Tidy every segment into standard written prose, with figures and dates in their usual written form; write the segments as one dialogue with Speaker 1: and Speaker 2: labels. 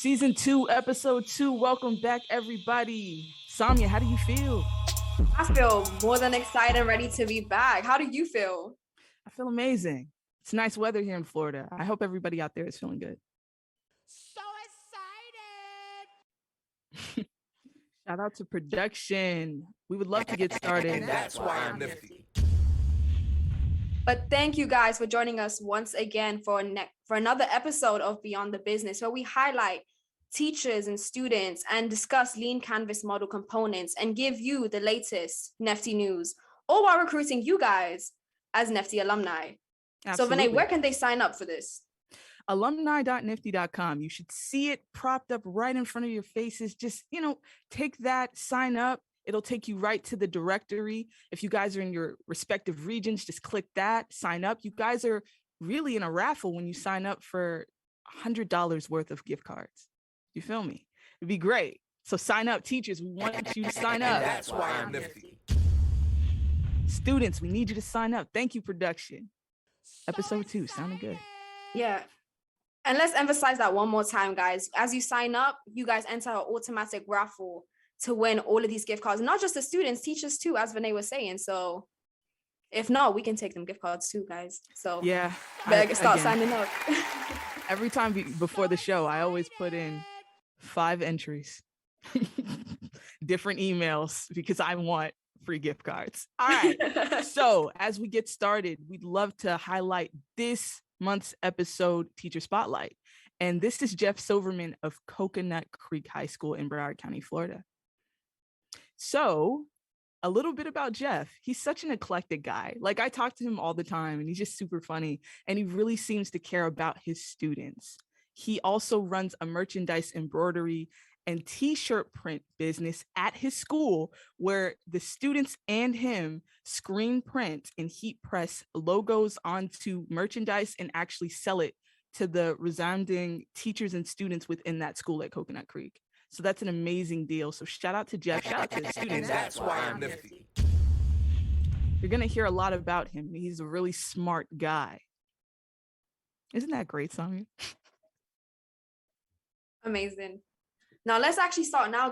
Speaker 1: Season 2, episode 2. Welcome back, everybody. Samia, how do you feel?
Speaker 2: I feel more than excited and ready to be back. How do you feel?
Speaker 1: I feel amazing. It's nice weather here in Florida. I hope everybody out there is feeling good.
Speaker 3: So excited.
Speaker 1: Shout out to production. We would love to get started.
Speaker 3: And that's why I'm nifty.
Speaker 2: But thank you guys for joining us once again for another episode of Beyond the Business, where we highlight teachers and students and discuss Lean Canvas model components and give you the latest Nifty news, all while recruiting you guys as Nifty alumni.
Speaker 1: Absolutely.
Speaker 2: So Vinay, where can they sign up for this?
Speaker 1: Alumni.nifty.com. You should see it propped up right in front of your faces. Just, take that, sign up. It'll take you right to the directory. If you guys are in your respective regions, just click that, sign up. You guys are really in a raffle when you sign up for $100 worth of gift cards. You feel me? It'd be great. So sign up, teachers. We want you to sign up.
Speaker 3: And that's why I'm nifty.
Speaker 1: Students, we need you to sign up. Thank you, production. Episode 2 sounded good.
Speaker 2: Yeah. And let's emphasize that one more time, guys. As you sign up, you guys enter an automatic raffle to win all of these gift cards. Not just the students, teachers too, as Vinay was saying. So if not, we can take them gift cards too, guys. So
Speaker 1: yeah,
Speaker 2: better start signing up.
Speaker 1: Every time before the show, I always put in 5 entries, different emails, because I want free gift cards. All right. So as we get started, we'd love to highlight this month's episode Teacher Spotlight. And this is Jeff Silverman of Coconut Creek High School in Broward County, Florida. So a little bit about Jeff. He's such an eclectic guy. Like, I talk to him all the time and he's just super funny. And he really seems to care about his students. He also runs a merchandise embroidery and t-shirt print business at his school, where the students and him screen print and heat press logos onto merchandise and actually sell it to the resounding teachers and students within that school at Coconut Creek. So that's an amazing deal. So shout out to Jeff, shout out to the students.
Speaker 3: And that's why I'm nifty.
Speaker 1: You're going to hear a lot about him. He's a really smart guy. Isn't that great, Samia?
Speaker 2: Amazing. Now let's actually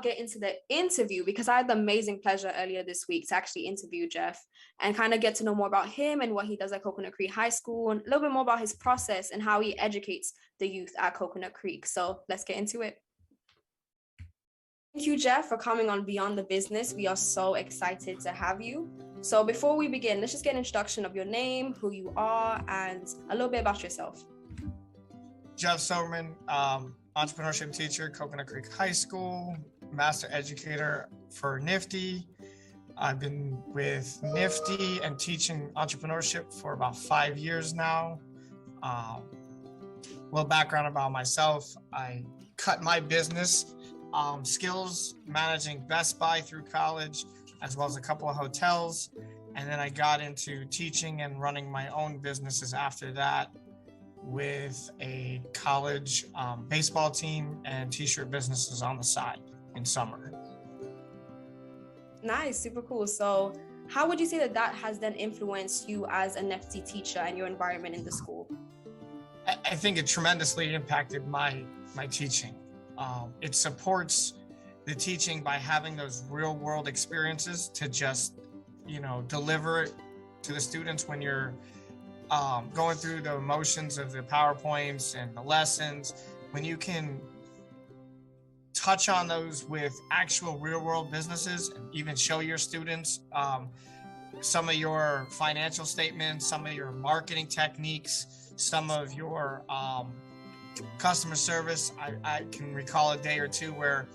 Speaker 2: get into the interview, because I had the amazing pleasure earlier this week to actually interview Jeff and kind of get to know more about him and what he does at Coconut Creek High School, and a little bit more about his process and how he educates the youth at Coconut Creek. So let's get into it. Thank you, Jeff, for coming on Beyond the Business. We are so excited to have you. So before we begin, let's just get an introduction of your name, who you are, and a little bit about yourself.
Speaker 4: Jeff Silverman, entrepreneurship teacher, Coconut Creek High School, master educator for Nifty. I've been with Nifty and teaching entrepreneurship for about 5 years now. A little background about myself. I cut my business skills managing Best Buy through college, as well as a couple of hotels. And then I got into teaching and running my own businesses after that, with a college baseball team and t-shirt businesses on the side in summer.
Speaker 2: Nice, super cool. So how would you say that has then influenced you as a Nifty teacher and your environment in the school?
Speaker 4: I think it tremendously impacted my teaching. It supports the teaching by having those real world experiences to just, deliver it to the students when you're going through the emotions of the PowerPoints and the lessons. When you can touch on those with actual real world businesses and even show your students some of your financial statements, some of your marketing techniques, some of your customer service. I can recall a day or two where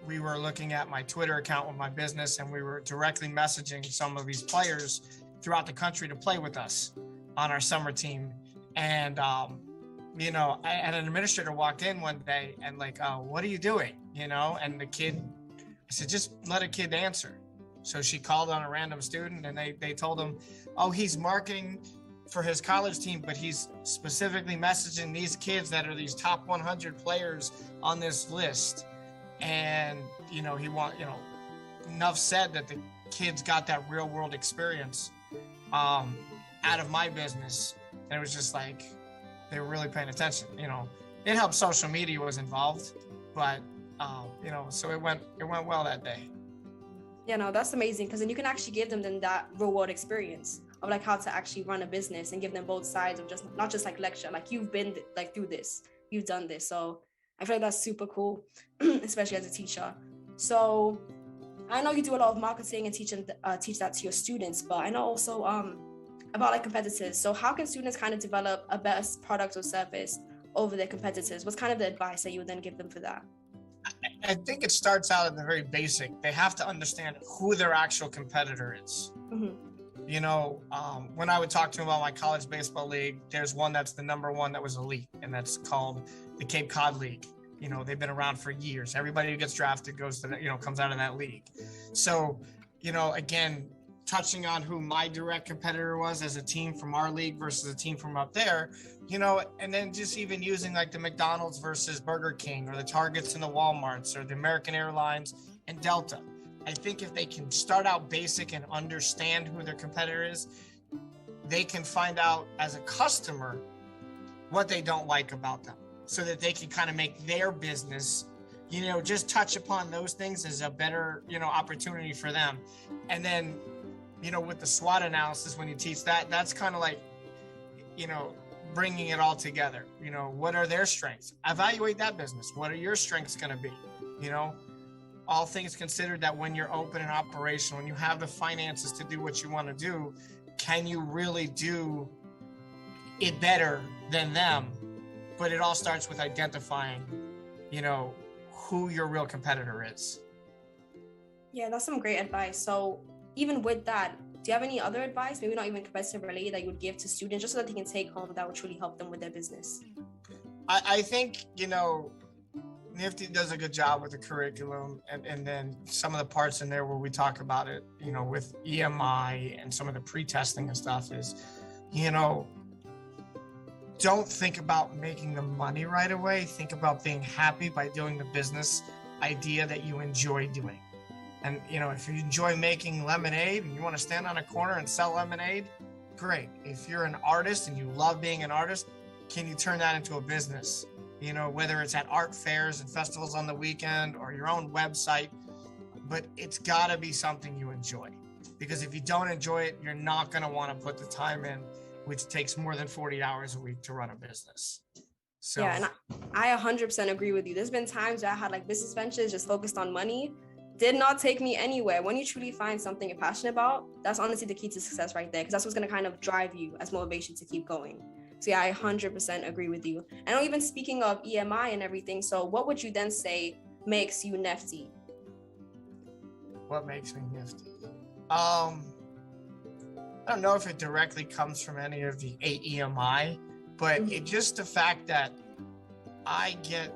Speaker 4: we were looking at my Twitter account with my business, and we were directly messaging some of these players throughout the country to play with us on our summer team. And, I had an administrator walk in one day and what are you doing? And the kid, I said, just let a kid answer. So she called on a random student, and they told him, oh, he's marketing for his college team, but he's specifically messaging these kids that are these top 100 players on this list. And, enough said that the kids got that real world experience out of my business. And it was just like, they were really paying attention. it helped social media was involved, but so it went well that day.
Speaker 2: Yeah, no, that's amazing, because then you can actually give them then that real world experience of like how to actually run a business and give them both sides of just not just like lecture, like you've been like through this, you've done this. So I feel like that's super cool, especially as a teacher. So I know you do a lot of marketing and teach that to your students, but I know also about like competitors. So how can students kind of develop a best product or service over their competitors? What's kind of the advice that you would then give them for that?
Speaker 4: I think it starts out at the very basic. They have to understand who their actual competitor is. When I would talk to them about my college baseball league, there's one that's the number one that was elite, and that's called the Cape Cod League. They've been around for years. Everybody who gets drafted goes to comes out of that league. So, again, touching on who my direct competitor was as a team from our league versus a team from up there, and then just even using like the McDonald's versus Burger King, or the Targets and the Walmarts, or the American Airlines and Delta. I think if they can start out basic and understand who their competitor is, they can find out as a customer what they don't like about them, so that they can kind of make their business, just touch upon those things as a better, opportunity for them. And then, with the SWOT analysis, when you teach that, that's kind of like, bringing it all together. What are their strengths? Evaluate that business. What are your strengths going to be? All things considered, that when you're open and operational, when you have the finances to do what you want to do, can you really do it better than them? But it all starts with identifying, who your real competitor is.
Speaker 2: Yeah, that's some great advice. So even with that, do you have any other advice, maybe not even competitive related, that you would give to students just so that they can take home that would truly help them with their business?
Speaker 4: I think, Nifty does a good job with the curriculum, and then some of the parts in there where we talk about it, with EMI and some of the pre-testing and stuff is, don't think about making the money right away. Think about being happy by doing the business idea that you enjoy doing. And, if you enjoy making lemonade and you want to stand on a corner and sell lemonade, great. If you're an artist and you love being an artist, can you turn that into a business? Whether it's at art fairs and festivals on the weekend or your own website, but it's got to be something you enjoy. Because if you don't enjoy it, you're not going to want to put the time in, which takes more than 40 hours a week to run a business. So
Speaker 2: yeah, and I 100% agree with you. There's been times where I had like business ventures just focused on money, did not take me anywhere. When you truly find something you're passionate about, that's honestly the key to success right there, because that's what's going to kind of drive you as motivation to keep going. So yeah, I 100% agree with you. And even speaking of EMI and everything, so what would you then say makes you nifty?
Speaker 4: What makes me nifty? I don't know if it directly comes from any of the 8 EMI, but it just the fact that I get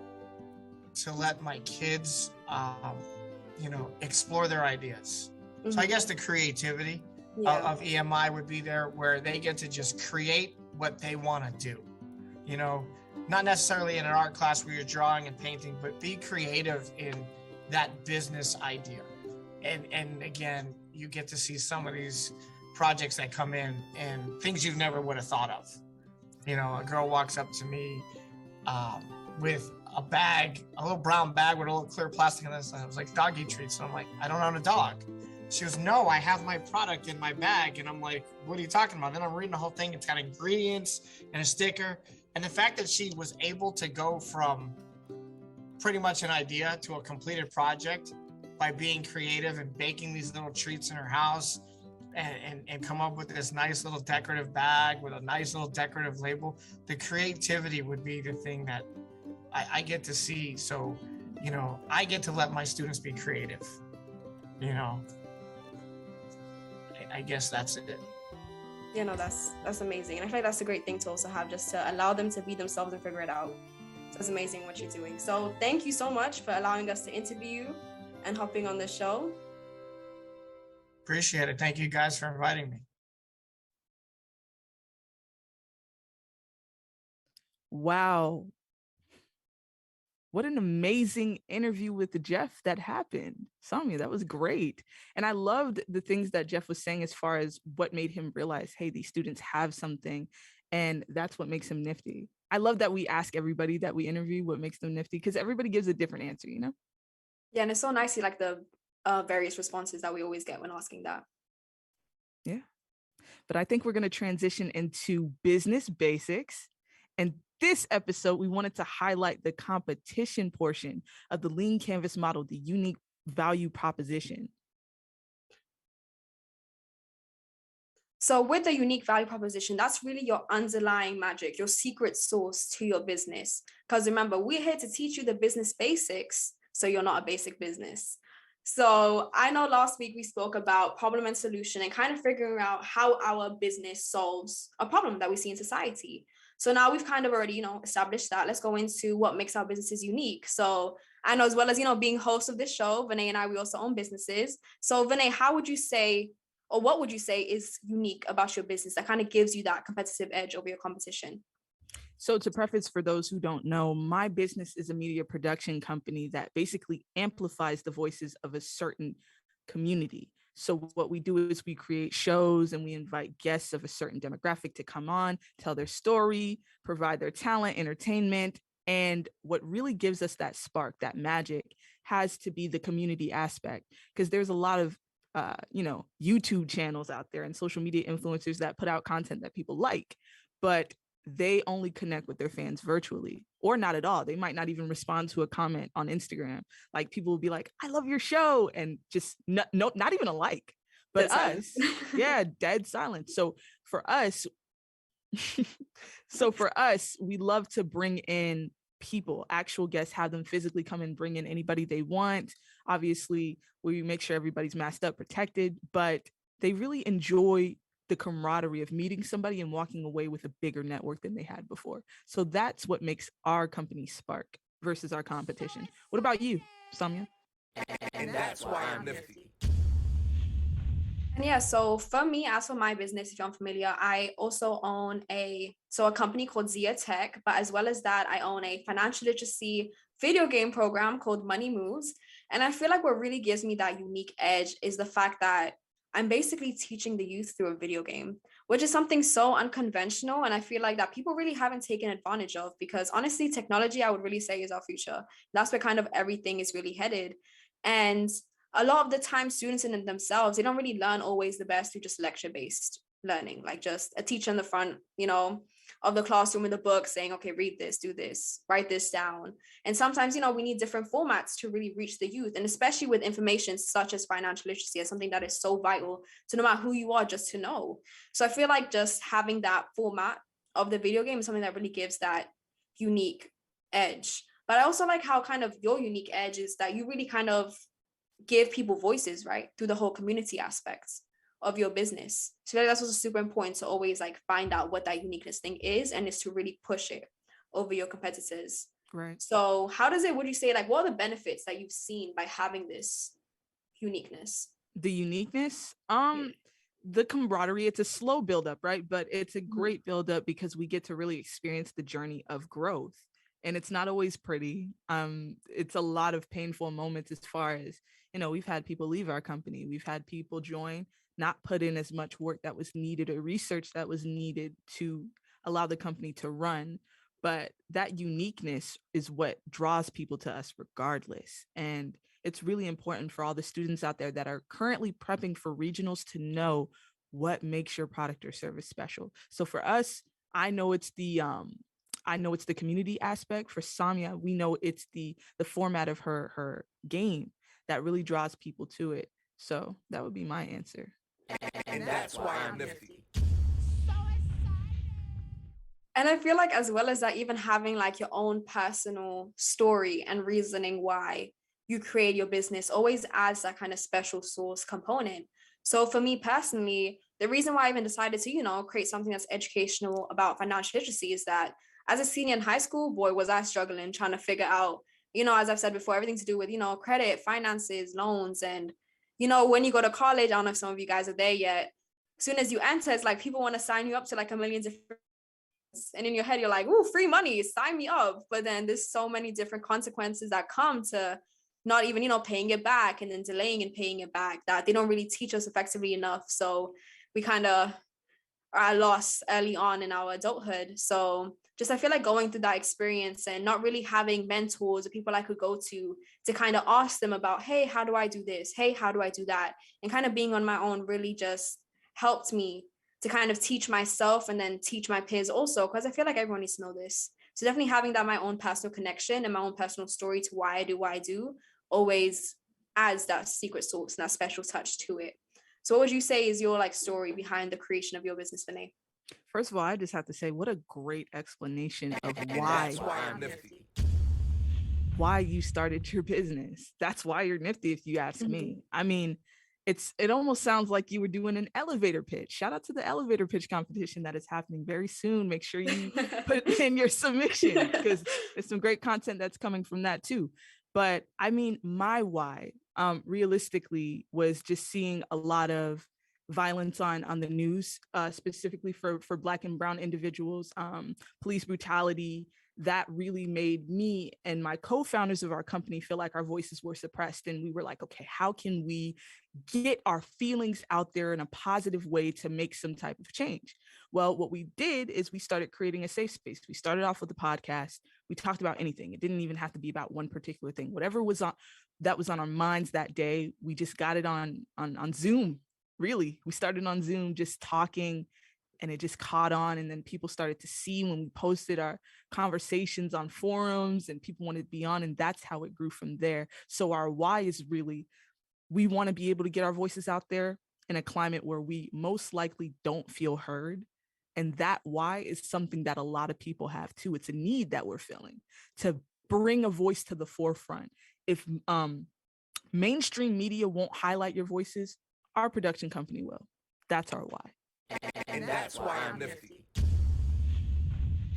Speaker 4: to let my kids, explore their ideas. So I guess the creativity of EMI would be there, where they get to just create what they want to do. Not necessarily in an art class where you're drawing and painting, but be creative in that business idea. And again, you get to see some of these projects that come in and things you've never would have thought of. A girl walks up to me with a bag, a little brown bag with a little clear plastic on this. And I was like, doggy treats. And I'm like, I don't own a dog. She goes, no, I have my product in my bag. And I'm like, what are you talking about? Then I'm reading the whole thing. It's got ingredients and a sticker. And the fact that she was able to go from pretty much an idea to a completed project by being creative and baking these little treats in her house, and come up with this nice little decorative bag with a nice little decorative label. The creativity would be the thing that I get to see. So, I get to let my students be creative. I guess that's it.
Speaker 2: That's amazing. And I feel like that's a great thing to also have, just to allow them to be themselves and figure it out. So it's amazing what you're doing. So thank you so much for allowing us to interview you and hopping on the show.
Speaker 4: Appreciate it. Thank you guys for inviting me.
Speaker 1: Wow. What an amazing interview with Jeff that happened. Samia, that was great. And I loved the things that Jeff was saying as far as what made him realize, hey, these students have something, and that's what makes him nifty. I love that we ask everybody that we interview what makes them nifty, because everybody gives a different answer, you know?
Speaker 2: Yeah, and it's so nice to like the various responses that we always get when asking that.
Speaker 1: Yeah. But I think we're going to transition into business basics. And this episode, we wanted to highlight the competition portion of the Lean Canvas model, the unique value proposition.
Speaker 2: So with the unique value proposition, that's really your underlying magic, your secret sauce to your business. Because remember, we're here to teach you the business basics, so you're not a basic business. So I know last week we spoke about problem and solution and kind of figuring out how our business solves a problem that we see in society. So now we've kind of already, established that. Let's go into what makes our businesses unique. So I know, as well as, being host of this show, Vinay and I, we also own businesses. So Vinay, how would you say, or what would you say is unique about your business that kind of gives you that competitive edge over your competition?
Speaker 1: So to preface for those who don't know, my business is a media production company that basically amplifies the voices of a certain community. So what we do is we create shows and we invite guests of a certain demographic to come on, tell their story, provide their talent, entertainment. And what really gives us that spark, that magic, has to be the community aspect, because there's a lot of YouTube channels out there and social media influencers that put out content that people like, but they only connect with their fans virtually or not at all. They might not even respond to a comment on Instagram. Like, people will be like, I love your show, and just not even a like. But us, yeah, dead silence. So for us, we love to bring in people, actual guests, have them physically come and bring in anybody they want. Obviously, we make sure everybody's masked up, protected, but they really enjoy the camaraderie of meeting somebody and walking away with a bigger network than they had before. So that's what makes our company spark versus our competition. What about you, Samia?
Speaker 3: And that's why I'm nifty.
Speaker 2: And yeah, so for me, as for my business, if you're unfamiliar, I also own a company called Zia Tech, but as well as that, I own a financial literacy video game program called Money Moves. And I feel like what really gives me that unique edge is the fact that I'm basically teaching the youth through a video game, which is something so unconventional. And I feel like that people really haven't taken advantage of, because honestly, technology, I would really say, is our future. That's where kind of everything is really headed. And a lot of the time, students in themselves, they don't really learn always the best through just lecture-based learning, like just a teacher in the front, of the classroom in the book saying, okay, read this, do this, write this down. And sometimes, we need different formats to really reach the youth. And especially with information such as financial literacy, as something that is so vital to no matter who you are, just to know. So I feel like just having that format of the video game is something that really gives that unique edge. But I also like how kind of your unique edge is that you really kind of give people voices, right, through the whole community aspects of your business. So that's also super important, to always like find out what that uniqueness thing is, and is to really push it over your competitors.
Speaker 1: Right.
Speaker 2: So would you say, like, what are the benefits that you've seen by having this uniqueness?
Speaker 1: The uniqueness, the camaraderie, it's a slow buildup, right? But it's a great buildup because we get to really experience the journey of growth. And it's not always pretty. It's a lot of painful moments, as far as, we've had people leave our company. We've had people join, not put in as much work that was needed or research that was needed to allow the company to run. But that uniqueness is what draws people to us regardless. And it's really important for all the students out there that are currently prepping for regionals to know what makes your product or service special. So for us, I know it's the community aspect. For Samia, we know it's the format of her game that really draws people to it. So that would be my answer.
Speaker 3: And that's why I'm nifty.
Speaker 2: And I feel like, as well as that, even having like your own personal story and reasoning why you create your business always adds that kind of special sauce component. So for me personally, the reason why I even decided to, create something that's educational about financial literacy is that as a senior in high school, boy, was I struggling trying to figure out, as I've said before, everything to do with, credit, finances, loans. And, when you go to college, I don't know if some of you guys are there yet. As soon as you enter, it's like people want to sign you up to like a million different, and in your head, you're like, ooh, free money, sign me up. But then there's so many different consequences that come to not even, paying it back, and then delaying and paying it back, that they don't really teach us effectively enough. So we kind of are lost early on in our adulthood. So just I feel like going through that experience and not really having mentors or people I could go to kind of ask them about, hey, how do I do this? Hey, how do I do that? And kind of being on my own really just helped me to kind of teach myself and then teach my peers also, because I feel like everyone needs to know this. So definitely having that my own personal connection and my own personal story to why I do what I do always adds that secret sauce and that special touch to it. So what would you say is your like story behind the creation of your business, Vinay?
Speaker 1: First of all, I just have to say, what a great explanation of
Speaker 3: And
Speaker 1: why
Speaker 3: that's why I'm nifty.
Speaker 1: you started your business. That's why you're nifty, if you ask
Speaker 2: Mhm.
Speaker 1: me. I mean, it almost sounds like you were doing an elevator pitch. Shout out to the elevator pitch competition that is happening very soon. Make sure you put in your submission, because there's some great content that's coming from that too. But I mean, my why, realistically, was just seeing a lot of violence on the news, specifically for Black and brown individuals, police brutality. That really made me and my co-founders of our company feel like our voices were suppressed, and we were like, okay, how can we get our feelings out there in a positive way to make some type of change? Well, what we did is we started creating a safe space. We started off with a podcast. We talked about anything. It didn't even have to be about one particular thing. Whatever was on our minds that day, we just got it on Zoom. Really, we started on Zoom just talking, and it just caught on. And then people started to see when we posted our conversations on forums, and people wanted to be on, and that's how it grew from there. So our why is really, we want to be able to get our voices out there in a climate where we most likely don't feel heard. And that why is something that a lot of people have too. It's a need that we're feeling to bring a voice to the forefront. If mainstream media won't highlight your voices, our production company will. That's our why.
Speaker 3: And that's why I'm nifty.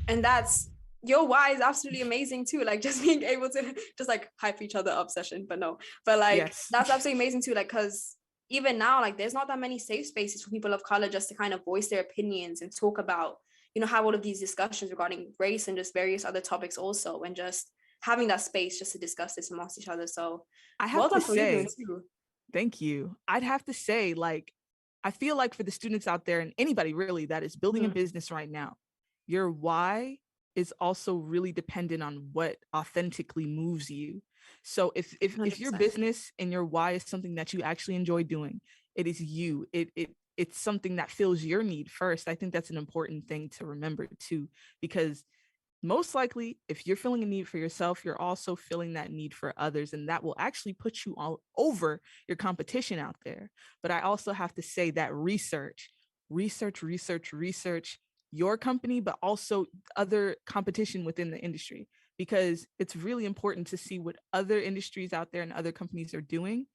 Speaker 2: And that's your why is absolutely amazing too. Like just being able to just like hype each other up session, but like
Speaker 1: Yes.
Speaker 2: that's absolutely amazing too. Like, because even now, like there's not that many safe spaces for people of color just to kind of voice their opinions and talk about, have all of these discussions regarding race and just various other topics also, and just having that space just to discuss this amongst each other. So
Speaker 1: I have
Speaker 2: well done
Speaker 1: to
Speaker 2: for you
Speaker 1: say,
Speaker 2: doing too.
Speaker 1: thank you. I'd have to say, like, I feel like for the students out there and anybody really that is building a business right now, your why is also really dependent on what authentically moves you. So if your
Speaker 2: 100%.
Speaker 1: business and your why is something that you actually enjoy doing, it is you. It's something that fills your need first. I think that's an important thing to remember too, because most likely, if you're feeling a need for yourself, you're also feeling that need for others, and that will actually put you all over your competition out there. But I also have to say that research your company, but also other competition within the industry, because it's really important to see what other industries out there and other companies are doing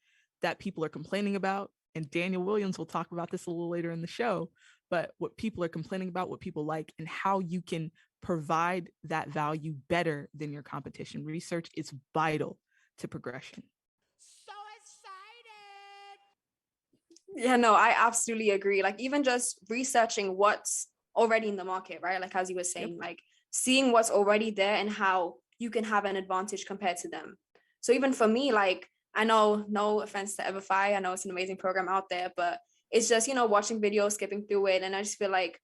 Speaker 1: that people are complaining about. And Daniel Williams will talk about this a little later in the show, but what people are complaining about, what people like, and how you can provide that value better than your competition. Research is vital to progression.
Speaker 3: So excited.
Speaker 2: Yeah, no, I absolutely agree. Like even just researching what's already in the market, right? Like as you were saying, like seeing what's already there and how you can have an advantage compared to them. So even for me, like I know, no offense to Everfi, I know it's an amazing program out there, but it's just, watching videos, skipping through it. And I just feel like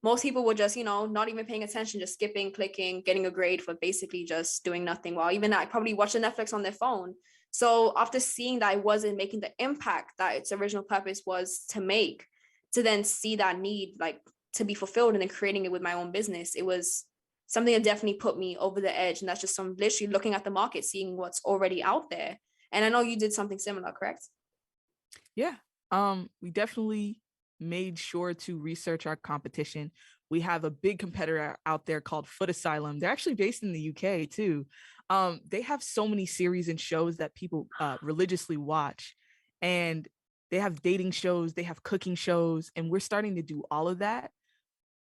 Speaker 2: most people would just, not even paying attention, just skipping, clicking, getting a grade for basically just doing nothing, while even like probably watching Netflix on their phone. So after seeing that I wasn't making the impact that its original purpose was to make, to then see that need like to be fulfilled and then creating it with my own business, it was something that definitely put me over the edge. And that's just some literally looking at the market, seeing what's already out there. And I know you did something similar, correct?
Speaker 1: Yeah. We definitely made sure to research our competition. We have a big competitor out there called Foot Asylum. They're actually based in the UK too. They have so many series and shows that people religiously watch, and they have dating shows, they have cooking shows, and we're starting to do all of that.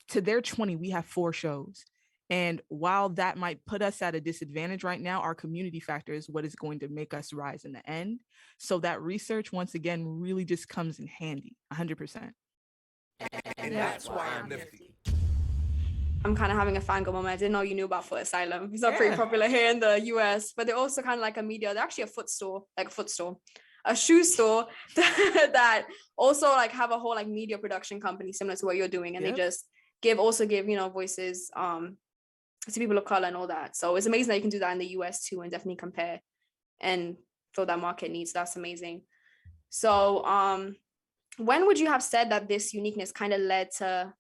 Speaker 1: To their 20, we have 4 shows. And while that might put us at a disadvantage right now, our community factor is what is going to make us rise in the end. So that research, once again, really just comes in handy, 100%.
Speaker 3: And that's why I'm nifty.
Speaker 2: I'm kind of having a fangirl moment. I didn't know you knew about Foot Asylum. It's not pretty popular here in the US, but they're also kind of like a media. They're actually a shoe store that also like have a whole like media production company similar to what you're doing. And they just give voices to people of color and all that. So it's amazing that you can do that in the US too, and definitely compare and fill that market needs. That's amazing. So when would you have said that this uniqueness kind of led to,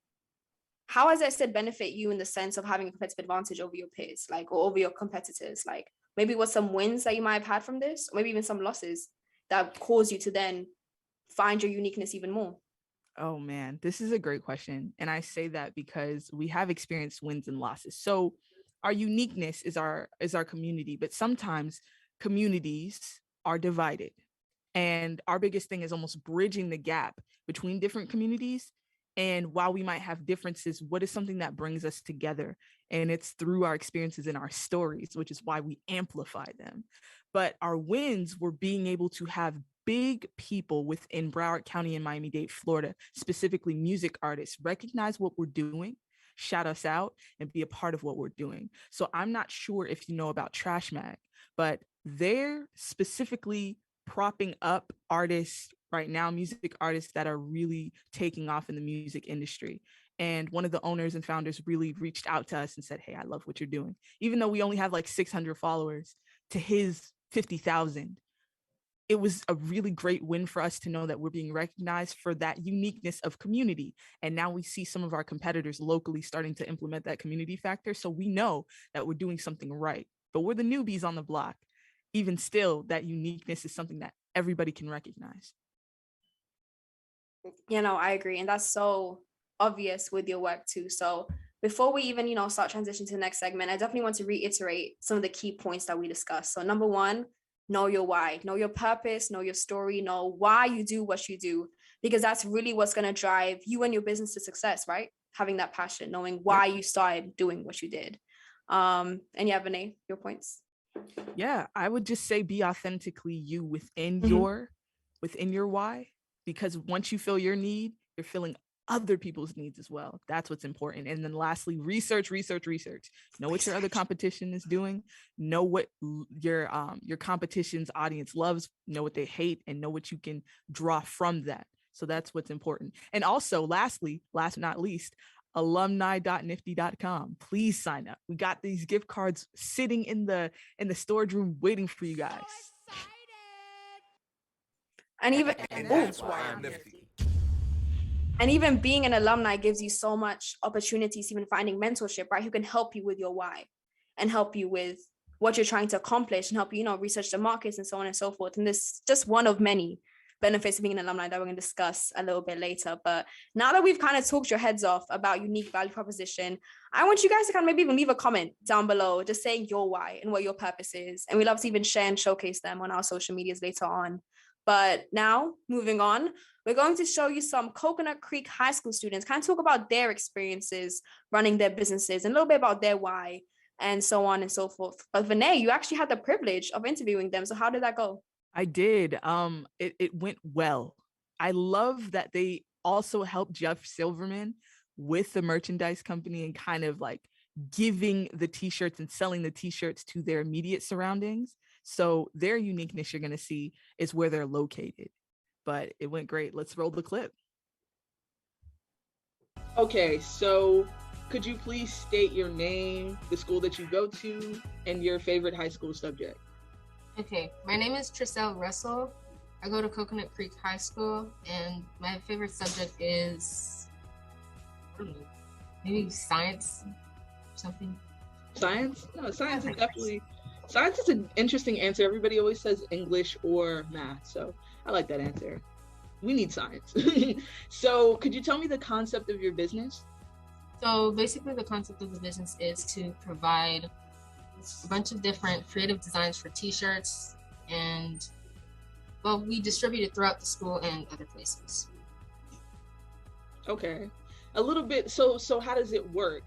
Speaker 2: how has it said benefit you in the sense of having a competitive advantage over your peers, like, or over your competitors? Like maybe what some wins that you might have had from this, or maybe even some losses that caused you to then find your uniqueness even more?
Speaker 1: Oh man, this is a great question. And I say that because we have experienced wins and losses. So our uniqueness is our community, but sometimes communities are divided. And our biggest thing is almost bridging the gap between different communities. And while we might have differences, what is something that brings us together? And it's through our experiences and our stories, which is why we amplify them. But our wins were being able to have big people within Broward County and Miami-Dade, Florida, specifically music artists, recognize what we're doing, shout us out, and be a part of what we're doing. So I'm not sure if you know about Trash Mag, but they're specifically propping up artists right now, music artists that are really taking off in the music industry. And one of the owners and founders really reached out to us and said, hey, I love what you're doing. Even though we only have like 600 followers to his 50,000, it was a really great win for us to know that we're being recognized for that uniqueness of community. And now we see some of our competitors locally starting to implement that community factor. So we know that we're doing something right, but we're the newbies on the block. Even still, that uniqueness is something that everybody can recognize.
Speaker 2: You know, I agree. And that's so obvious with your work too. So before we even, start transitioning to the next segment, I definitely want to reiterate some of the key points that we discussed. So number one, know your why, know your purpose, know your story, know why you do what you do, because that's really what's going to drive you and your business to success, right? Having that passion, knowing why you started doing what you did. And yeah, Vinay, your points.
Speaker 1: Yeah, I would just say be authentically you within your why, because once you feel your need, you're filling other people's needs as well. That's what's important. And then lastly, research. Know what your other competition is doing. Know what your competition's audience loves, know what they hate, and know what you can draw from that. So that's what's important. And also, lastly, last but not least, alumni.nifty.com. Please sign up. We got these gift cards sitting in the storage room waiting for you guys.
Speaker 2: And even
Speaker 3: that's why I'm nifty.
Speaker 2: And even being an alumni gives you so much opportunities, even finding mentorship, right? Who can help you with your why and help you with what you're trying to accomplish and help you, research the markets and so on and so forth. And this is just one of many benefits of being an alumni that we're going to discuss a little bit later. But now that we've kind of talked your heads off about unique value proposition, I want you guys to kind of maybe even leave a comment down below, just saying your why and what your purpose is. And we love to even share and showcase them on our social medias later on. But now, moving on, we're going to show you some Coconut Creek High School students, kind of talk about their experiences running their businesses and a little bit about their why and so on and so forth. But Vinay, you actually had the privilege of interviewing them. So how did that go?
Speaker 1: I did. It went well. I love that they also helped Jeff Silverman with the merchandise company and kind of like giving the t-shirts and selling the t-shirts to their immediate surroundings. So their uniqueness you're going to see is where they're located. But it went great. Let's roll the clip. Okay, so could you please state your name, the school that you go to, and your favorite high school subject?
Speaker 5: Okay, my name is Trisselle Russell. I go to Coconut Creek High School, and my favorite subject is, maybe science, something.
Speaker 1: Science? No, science is definitely, science is an interesting answer. Everybody always says English or math, so I like that answer. We need science. So could you tell me the concept of your business?
Speaker 5: So basically the concept of the business is to provide a bunch of different creative designs for t-shirts, and well, we distribute it throughout the school and other places.
Speaker 1: Okay, a little bit. So how does it work?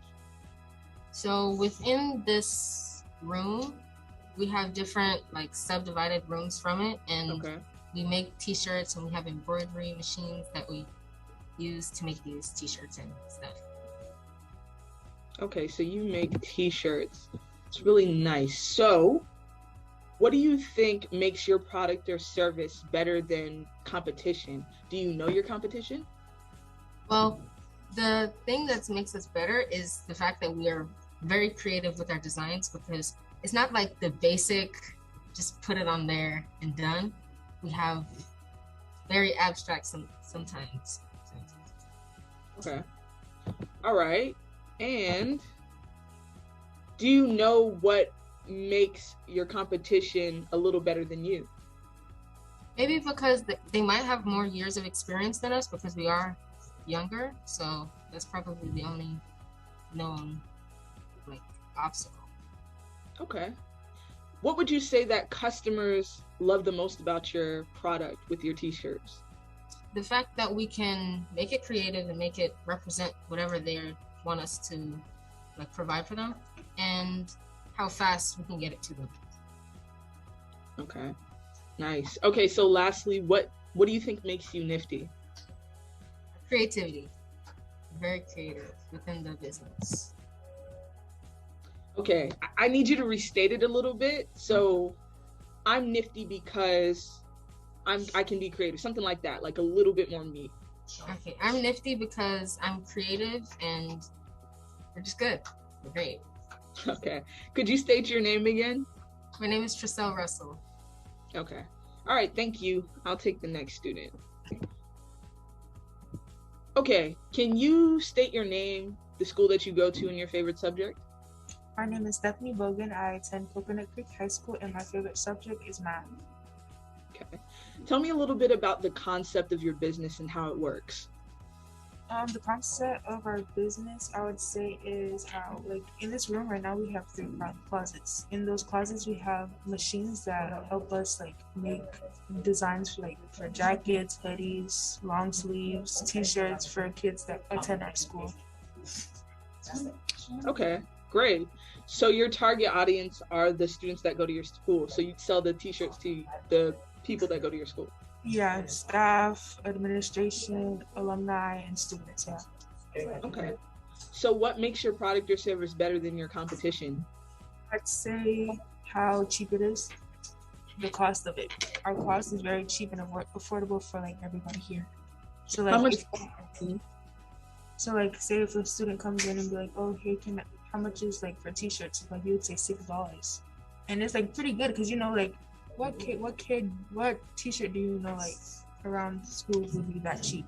Speaker 5: So within this room, we have different like subdivided rooms from it, and we make t-shirts, and we have embroidery machines that we use to make these t-shirts and stuff.
Speaker 1: Okay, so you make t-shirts. It's really nice. So what do you think makes your product or service better than competition? Do you know your competition?
Speaker 5: Well, the thing that makes us better is the fact that we are very creative with our designs because it's not like the basic, just put it on there and done. We have very abstract sometimes.
Speaker 1: Okay. All right. And do you know what makes your competition a little better than you?
Speaker 5: Maybe because they might have more years of experience than us because we are younger. So that's probably the only known like obstacle.
Speaker 1: Okay. What would you say that customers love the most about your product with your t-shirts?
Speaker 5: The fact that we can make it creative and make it represent whatever they want us to like provide for them, and how fast we can get it to them.
Speaker 1: Okay. Nice. Okay, so lastly, what do you think makes you Nifty?
Speaker 5: Creativity. Very creative within the business.
Speaker 1: Okay, I need you to restate it a little bit. So I'm Nifty because I can be creative, something like that, like a little bit more meat.
Speaker 5: Okay, I'm Nifty because I'm creative and we're just good. We're great.
Speaker 1: Okay, could you state your name again?
Speaker 5: My name is Trisselle Russell.
Speaker 1: Okay, all right, thank you. I'll take the next student. Okay, can you state your name, the school that you go to, and your favorite subject?
Speaker 6: My name is Stephanie Bogan. I attend Coconut Creek High School, and my favorite subject is math.
Speaker 1: Okay. Tell me a little bit about the concept of your business and how it works.
Speaker 6: The concept of our business, I would say, is how, like, in this room right now, we have 3 closets. In those closets, we have machines that help us, like, make designs for jackets, hoodies, long sleeves, t-shirts for kids that attend our school.
Speaker 1: Okay, great. So your target audience are the students that go to your school. So you sell the t-shirts to the people that go to your school.
Speaker 6: Yeah, staff, administration, alumni, and students, yeah.
Speaker 1: Okay. So what makes your product or service better than your competition?
Speaker 6: I'd say how cheap it is, the cost of it. Our cost is very cheap and affordable for like everybody here. So like,
Speaker 1: How much?
Speaker 6: So like, say if a student comes in and be like, oh, here how much is like for t-shirts? Like you would say $6, and it's like pretty good because you know like what t-shirt do you know like around schools would be that cheap?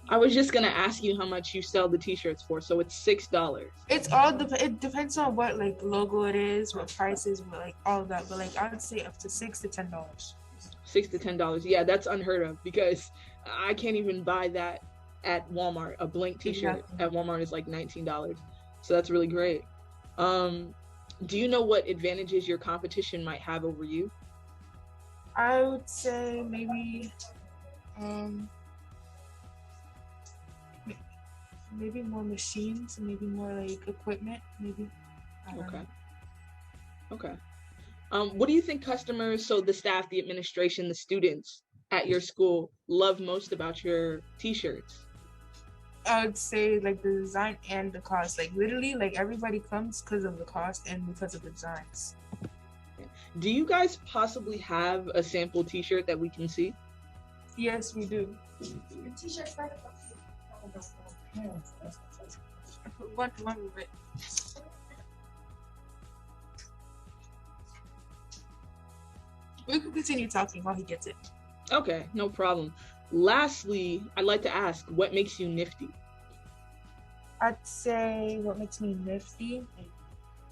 Speaker 1: I was just gonna ask you how much you sell the t-shirts for. So it's $6.
Speaker 6: It's it depends on what like logo it is, what prices, what like all of that. But like I would say up to $6 to $10.
Speaker 1: $6 to $10. Yeah, that's unheard of because I can't even buy that at Walmart. A blank t-shirt
Speaker 6: Exactly.
Speaker 1: at Walmart is like $19. So that's really great. Do you know what advantages your competition might have over you?
Speaker 6: I would say maybe maybe more machines, maybe more like equipment, maybe. I don't know.
Speaker 1: Okay. What do you think customers, so the staff, the administration, the students at your school love most about your t-shirts?
Speaker 6: I would say like the design and the cost. Like literally, like everybody comes because of the cost and because of the designs.
Speaker 1: Do you guys possibly have a sample t-shirt that we can see?
Speaker 6: Yes, we do. One bit. We can continue talking while he gets it.
Speaker 1: Okay, no problem. Lastly, I'd like to ask, what makes you Nifty?
Speaker 6: I'd say what makes me Nifty,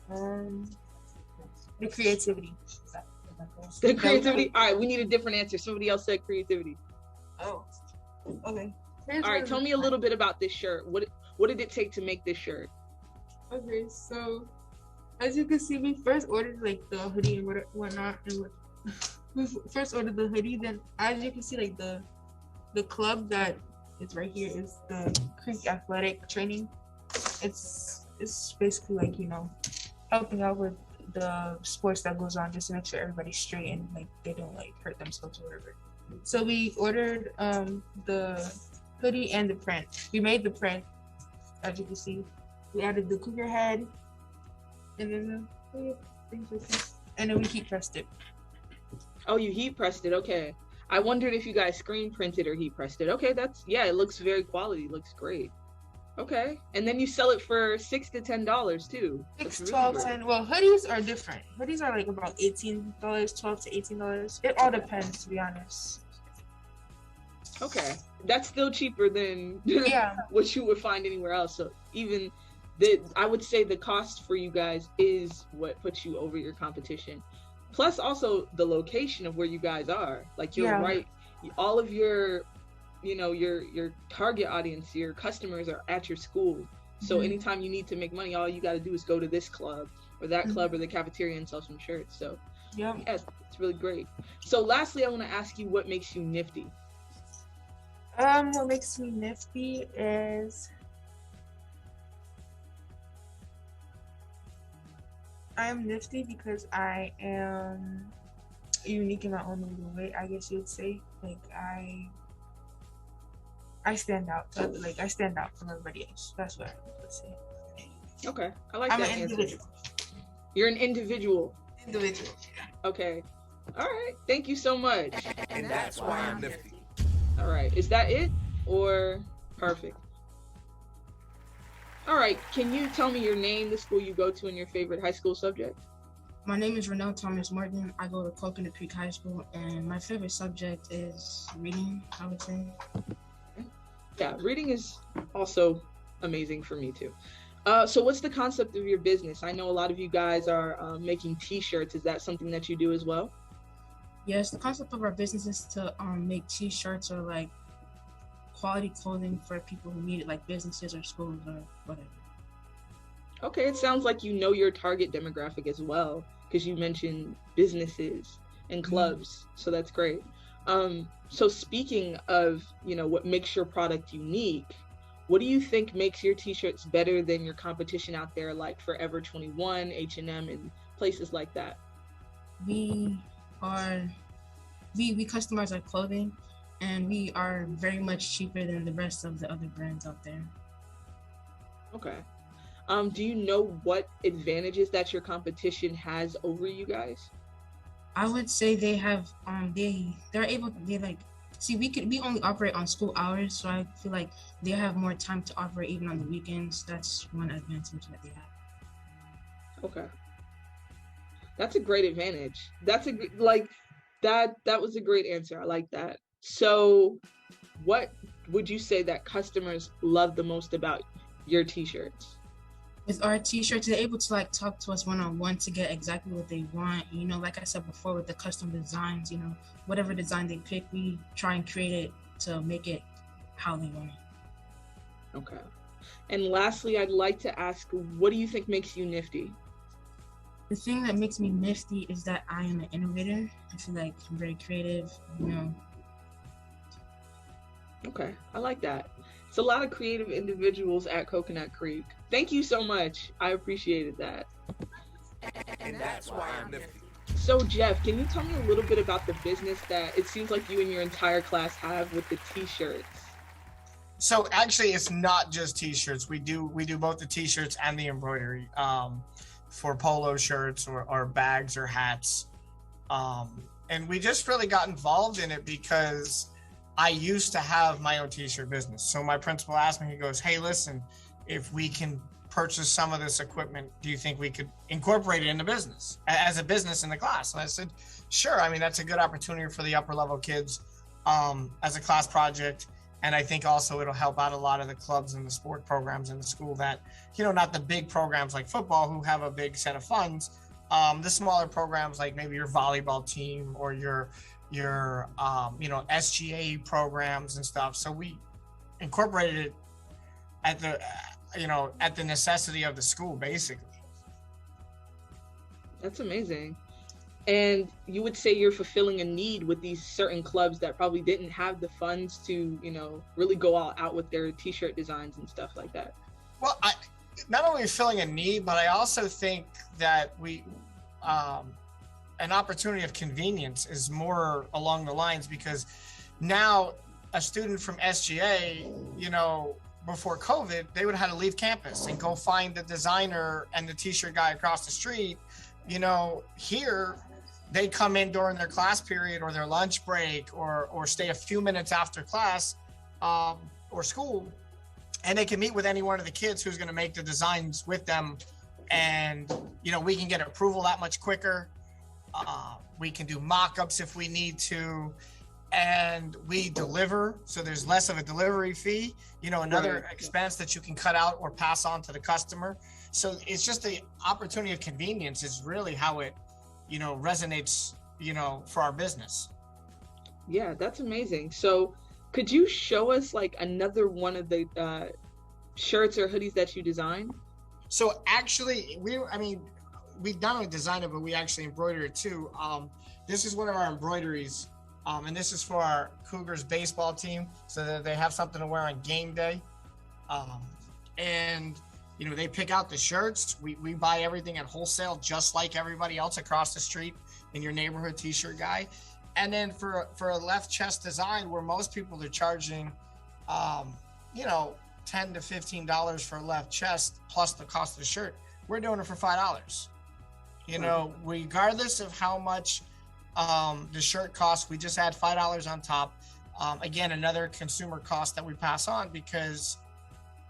Speaker 6: the creativity.
Speaker 1: The creativity? All right, we need a different answer. Somebody else said creativity.
Speaker 6: Oh, okay.
Speaker 1: All right, tell me a little bit about this shirt. What did it take to make this shirt?
Speaker 6: Okay, so as you can see, we first ordered like the hoodie and whatnot, and we first ordered the hoodie. Then, as you can see, like the club that is right here is the Creek Athletic Training. It's basically like, you know, helping out with the sports that goes on just to make sure everybody's straight and like they don't like hurt themselves or whatever. So we ordered the hoodie and the print. We made the print, as you can see. We added the cougar head and then things like this. And then we heat pressed it.
Speaker 1: Oh, you heat pressed it. Okay. I wondered if you guys screen printed or heat pressed it. Okay, it looks very quality. Looks great. Okay. And then you sell it for $6 to $10 too.
Speaker 6: Six,
Speaker 1: That's
Speaker 6: 12,
Speaker 1: really great.
Speaker 6: 10. Well, hoodies are different. Hoodies are like about $18, $12 to $18. It all depends, to be honest.
Speaker 1: Okay. That's still cheaper than
Speaker 6: Yeah.
Speaker 1: what you would find anywhere else. So even I would say the cost for you guys is what puts you over your competition. Plus also the location of where you guys are. Like you're right. All of your, your target audience, your customers are at your school. So anytime you need to make money, all you got to do is go to this club or that club or the cafeteria and sell some shirts. So yeah, it's really great. So lastly, I want to ask you what makes you nifty.
Speaker 6: What makes me nifty is I am nifty because I am unique in my own little way, I guess you would say. Like I stand out. I stand out from everybody else. That's what I would say.
Speaker 1: Okay, I like
Speaker 6: I'm
Speaker 1: that
Speaker 6: an
Speaker 1: answer.
Speaker 6: individual.
Speaker 1: You're an individual.
Speaker 6: Individual.
Speaker 1: Okay. All right. Thank you so much.
Speaker 3: And that's why I'm nifty.
Speaker 1: All right. Is that it or perfect? All right. Can you tell me your name, the school you go to, and your favorite high school subject?
Speaker 5: My name is Renell Thomas Morgan. I go to Coconut Creek High School, and my favorite subject is reading, I would say.
Speaker 1: Yeah, reading is also amazing for me too. So what's the concept of your business? I know a lot of you guys are making t-shirts. Is that something that you do as well?
Speaker 5: Yes, the concept of our business is to make t-shirts or like quality clothing for people who need it, like businesses or schools or whatever.
Speaker 1: Okay, it sounds like you know your target demographic as well, because you mentioned businesses and clubs, so that's great. So speaking of, what makes your product unique, what do you think makes your t-shirts better than your competition out there, like Forever 21, H&M, and places like that?
Speaker 5: We customize our clothing, and we are very much cheaper than the rest of the other brands out there.
Speaker 1: Okay. Do you know what advantages that your competition has over you guys?
Speaker 5: I would say they have we only operate on school hours, so I feel like they have more time to operate even on the weekends. That's one advantage that they have.
Speaker 1: Okay. That's a great advantage. That was a great answer. I like that. So what would you say that customers love the most about your t-shirts?
Speaker 5: With our t-shirts, they're able to talk to us one-on-one to get exactly what they want. Like I said before, with the custom designs, whatever design they pick, we try and create it to make it how they want it.
Speaker 1: Okay. And lastly, I'd like to ask, what do you think makes you nifty?
Speaker 5: The thing that makes me nifty is that I am an innovator. I feel like I'm very creative,
Speaker 1: Okay, I like that. It's a lot of creative individuals at Coconut Creek. Thank you so much. I appreciated that.
Speaker 3: And that's why I'm nifty.
Speaker 1: So Jeff, can you tell me a little bit about the business that it seems like you and your entire class have with the t-shirts?
Speaker 4: So actually, it's not just t-shirts. We do both the t-shirts and the embroidery for polo shirts or bags or hats. And we just really got involved in it because I used to have my own t-shirt business. So my principal asked me, he goes, hey, listen, if we can purchase some of this equipment, do you think we could incorporate it in the business as a business in the class? And I said, sure. I mean, that's a good opportunity for the upper level kids as a class project. And I think also it'll help out a lot of the clubs and the sport programs in the school that, not the big programs like football who have a big set of funds, the smaller programs like maybe your volleyball team or your SGA programs and stuff. So we incorporated it at the necessity of the school, basically.
Speaker 1: That's amazing. And you would say you're fulfilling a need with these certain clubs that probably didn't have the funds to, really go all out with their t-shirt designs and stuff like that.
Speaker 4: Well, I not only filling a need, but I also think that an opportunity of convenience is more along the lines because now a student from SGA, before COVID, they would have had to leave campus and go find the designer and the t-shirt guy across the street. Here they come in during their class period or their lunch break or stay a few minutes after class or school and they can meet with any one of the kids who's going to make the designs with them. And, you know, we can get approval that much quicker. We can do mock-ups if we need to, and we deliver. So there's less of a delivery fee, you know, another expense that you can cut out or pass on to the customer. So it's just the opportunity of convenience is really how it, you know, resonates, you know, for our business.
Speaker 1: Yeah, that's amazing. So could you show us like another one of the shirts or hoodies that you designed?
Speaker 4: So actually, we not only designed it, but we actually embroidered it too. This is one of our embroideries, and this is for our Cougars baseball team, so that they have something to wear on game day. And you know, they pick out the shirts. We buy everything at wholesale, just like everybody else across the street in your neighborhood t-shirt guy. And then for a left chest design, where most people are charging, you know, $10 to $15 for a left chest plus the cost of the shirt, we're doing it for $5. You know, regardless of how much the shirt costs, we just add $5 on top. Again, another consumer cost that we pass on because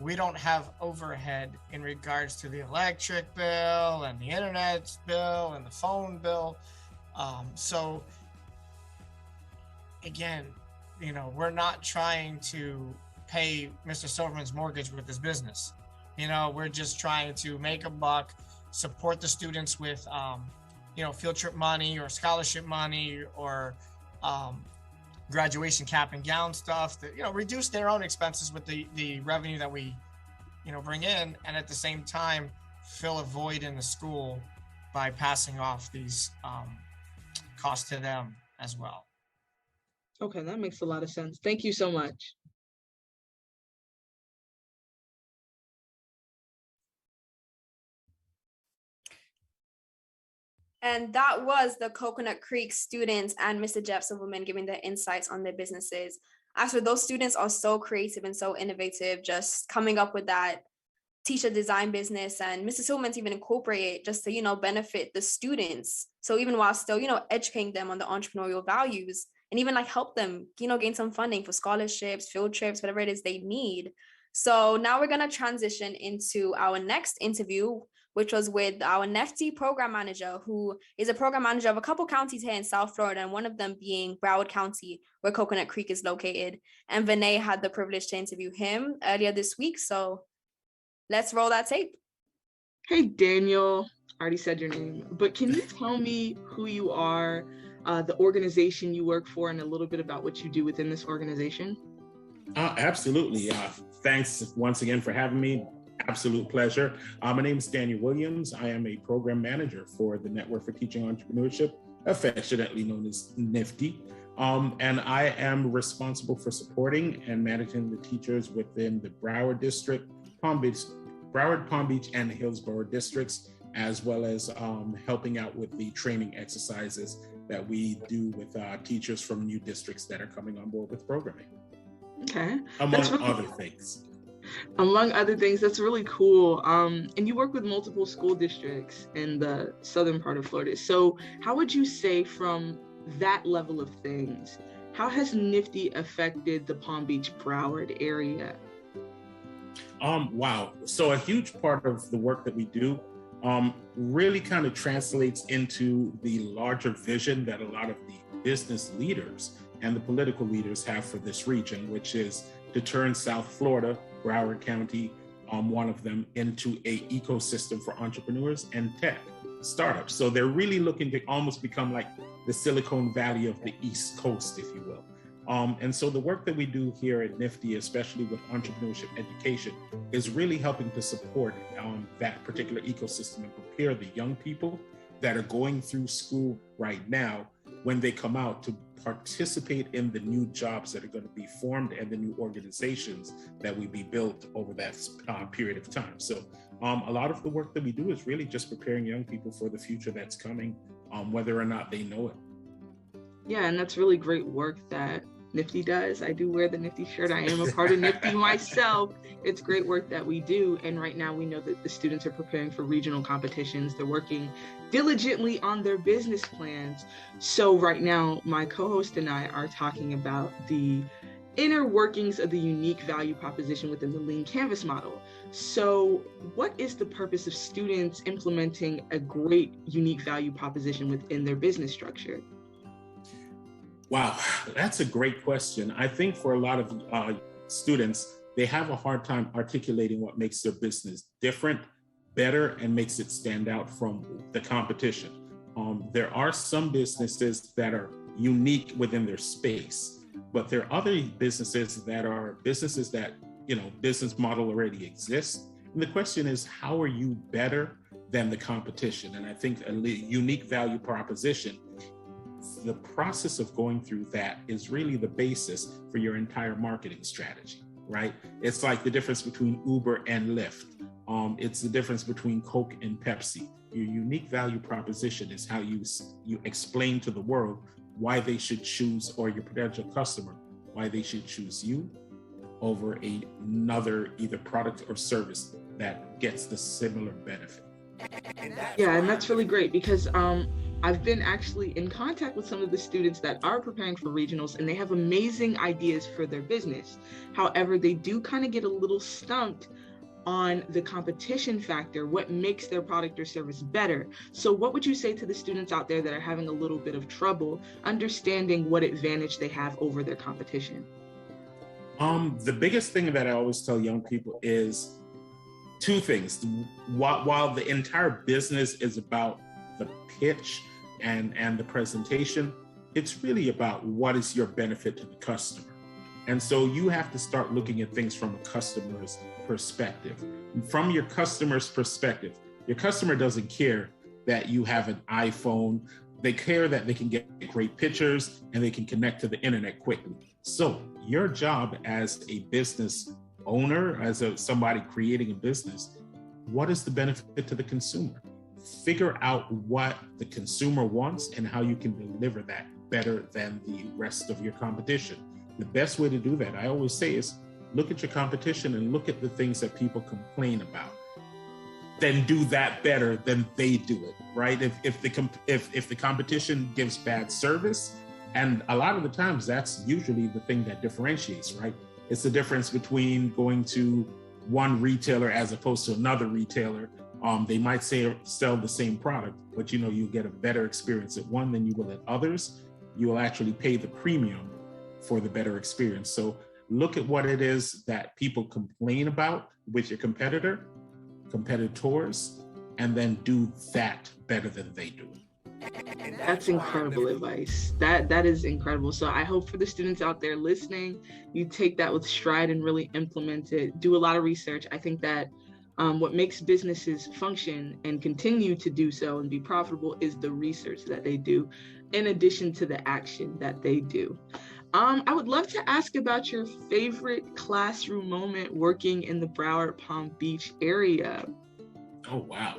Speaker 4: we don't have overhead in regards to the electric bill and the internet bill and the phone bill. So again, you know, we're not trying to pay Mr. Silverman's mortgage with his business. You know, we're just trying to make a buck, support the students with, you know, field trip money or scholarship money or graduation cap and gown stuff that, you know, reduce their own expenses with the revenue that we, you know, bring in, and at the same time fill a void in the school by passing off these costs to them as well.
Speaker 1: Okay, that makes a lot of sense. Thank you so much.
Speaker 2: And that was the Coconut Creek students and Mr. Jeff Silverman giving their insights on their businesses. Actually, those students are so creative and so innovative, just coming up with that t-shirt design business. And Mr. Silverman's even incorporate it just to, you know, benefit the students. So even while still, you know, educating them on the entrepreneurial values and even like help them, you know, gain some funding for scholarships, field trips, whatever it is they need. So now we're going to transition into our next interview, which was with our NEFTY program manager, who is a program manager of a couple counties here in South Florida, and one of them being Broward County, where Coconut Creek is located. And Vinay had the privilege to interview him earlier this week. So let's roll that tape.
Speaker 1: Hey, Daniel, I already said your name, but can you tell me who you are, the organization you work for, and a little bit about what you do within this organization?
Speaker 7: Absolutely. Thanks once again for having me. Absolute pleasure. My name is Daniel Williams. I am a program manager for the Network for Teaching Entrepreneurship, affectionately known as NIFTY. And I am responsible for supporting and managing the teachers within the Broward District, Broward, Palm Beach, and Hillsborough districts, as well as helping out with the training exercises that we do with teachers from new districts that are coming on board with programming.
Speaker 1: Okay.
Speaker 7: Among other things.
Speaker 1: Among other things, that's really cool. And you work with multiple school districts in the southern part of Florida. So how would you say from that level of things, how has NIFTY affected the Palm Beach Broward area?
Speaker 7: Wow. So a huge part of the work that we do really kind of translates into the larger vision that a lot of the business leaders and the political leaders have for this region, which is to turn South Florida, Broward County, one of them, into a ecosystem for entrepreneurs and tech startups. So they're really looking to almost become like the Silicon Valley of the East Coast, if you will. And so the work that we do here at NIFTY, especially with entrepreneurship education, is really helping to support that particular ecosystem and prepare the young people that are going through school right now when they come out to participate in the new jobs that are going to be formed and the new organizations that will be built over that period of time. So a lot of the work that we do is really just preparing young people for the future that's coming, whether or not they know it.
Speaker 1: Yeah, and that's really great work that NIFTY does. I do wear the NIFTY shirt. I am a part of NIFTY myself. It's great work that we do. And right now we know that the students are preparing for regional competitions. They're working diligently on their business plans. So right now, my co-host and I are talking about the inner workings of the unique value proposition within the Lean Canvas model. So what is the purpose of students implementing a great unique value proposition within their business structure?
Speaker 7: Wow, that's a great question. I think for a lot of students, they have a hard time articulating what makes their business different, better, and makes it stand out from the competition. There are some businesses that are unique within their space, but there are other businesses that, business model already exists. And the question is, how are you better than the competition? And I think a unique value proposition, the process of going through that is really the basis for your entire marketing strategy, right? It's like the difference between Uber and Lyft. It's the difference between Coke and Pepsi. Your unique value proposition is how you explain to the world why they should choose, or your potential customer, why they should choose you over another either product or service that gets the similar benefit.
Speaker 1: Yeah, and that's really great because I've been actually in contact with some of the students that are preparing for regionals, and they have amazing ideas for their business. However, they do kind of get a little stumped on the competition factor, what makes their product or service better. So what would you say to the students out there that are having a little bit of trouble understanding what advantage they have over their competition?
Speaker 7: The biggest thing that I always tell young people is two things. While the entire business is about the pitch and the presentation, it's really about what is your benefit to the customer. And so you have to start looking at things from a customer's perspective. From your customer's perspective, your customer doesn't care that you have an iPhone. They care that they can get great pictures and they can connect to the internet quickly. So your job as a business owner, as somebody creating a business, what is the benefit to the consumer? Figure out what the consumer wants and how you can deliver that better than the rest of your competition. The best way to do that, I always say, is look at your competition and look at the things that people complain about. Then do that better than they do it, right? If the competition gives bad service, and a lot of the times that's usually the thing that differentiates, right? It's the difference between going to one retailer as opposed to another retailer. They might sell the same product, but you get a better experience at one than you will at others. You will actually pay the premium for the better experience. So look at what it is that people complain about with your competitors, and then do that better than they do.
Speaker 1: That's incredible advice. That is incredible. So I hope for the students out there listening, you take that with stride and really implement it. Do a lot of research. I think that what makes businesses function and continue to do so and be profitable is the research that they do, in addition to the action that they do. I would love to ask about your favorite classroom moment working in the Broward Palm Beach area.
Speaker 7: Oh, wow.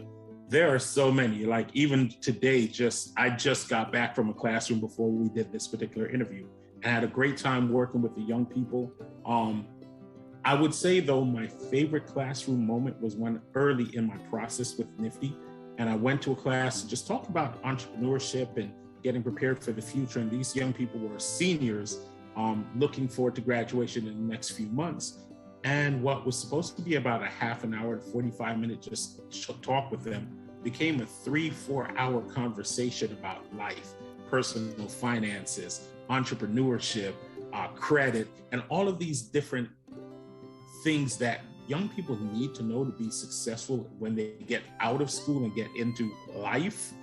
Speaker 7: There are so many. Like even today, I just got back from a classroom before we did this particular interview. I had a great time working with the young people. I would say though, my favorite classroom moment was one early in my process with NFTY. And I went to a class to just talk about entrepreneurship and getting prepared for the future. And these young people were seniors looking forward to graduation in the next few months. And what was supposed to be about a half an hour to 45-minute just talk with them became a 3-4 hour conversation about life, personal finances, entrepreneurship, credit, and all of these different things that young people need to know to be successful when they get out of school and get into life,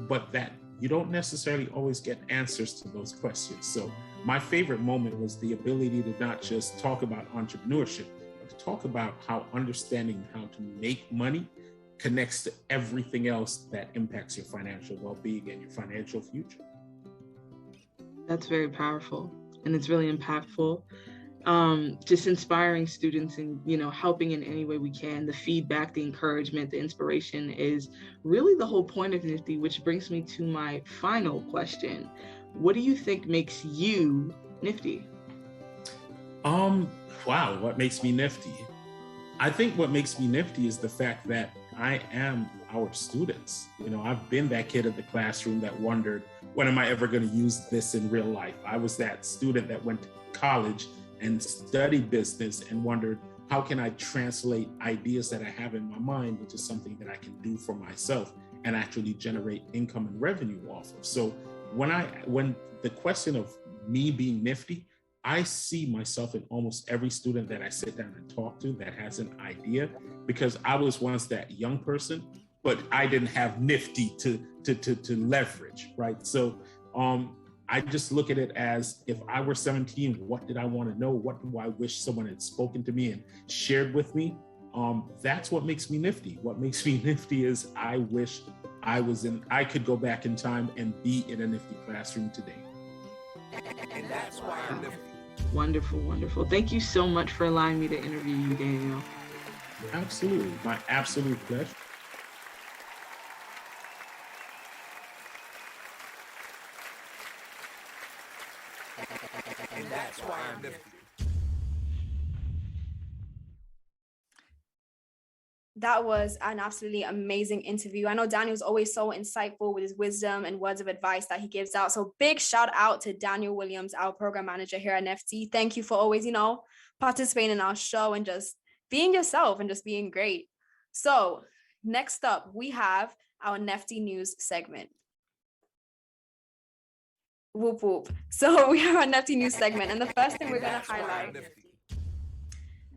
Speaker 7: but that you don't necessarily always get answers to those questions. So my favorite moment was the ability to not just talk about entrepreneurship, but to talk about how understanding how to make money connects to everything else that impacts your financial well-being and your financial future.
Speaker 1: That's very powerful, and it's really impactful. Just inspiring students and, helping in any way we can. The feedback, the encouragement, the inspiration is really the whole point of NFTY, which brings me to my final question. What do you think makes you NFTY?
Speaker 7: Wow, what makes me NFTY? I think what makes me NFTY is the fact that I am our students. You know, I've been that kid in the classroom that wondered, when am I ever going to use this in real life? I was that student that went to college and studied business and wondered, how can I translate ideas that I have in my mind into something that I can do for myself and actually generate income and revenue off of? So when the question of me being nifty, I see myself in almost every student that I sit down and talk to that has an idea, because I was once that young person, but I didn't have nifty to leverage, right? So I just look at it as, if I were 17, what did I want to know? What do I wish someone had spoken to me and shared with me? That's what makes me nifty. What makes me nifty is I wish I could go back in time and be in a nifty classroom today.
Speaker 3: And that's why I'm nifty.
Speaker 1: Wonderful, wonderful. Thank you so much for allowing me to interview you, Daniel.
Speaker 7: Absolutely, my absolute pleasure.
Speaker 3: And that's why I'm nifty.
Speaker 2: That was an absolutely amazing interview. I know Daniel's always so insightful with his wisdom and words of advice that he gives out. So big shout out to Daniel Williams, our program manager here at NFT. Thank you for always, participating in our show and just being yourself and just being great. So next up, we have our NFT news segment. Whoop, whoop. So we have our NFT news segment. And the first thing we're going to highlight...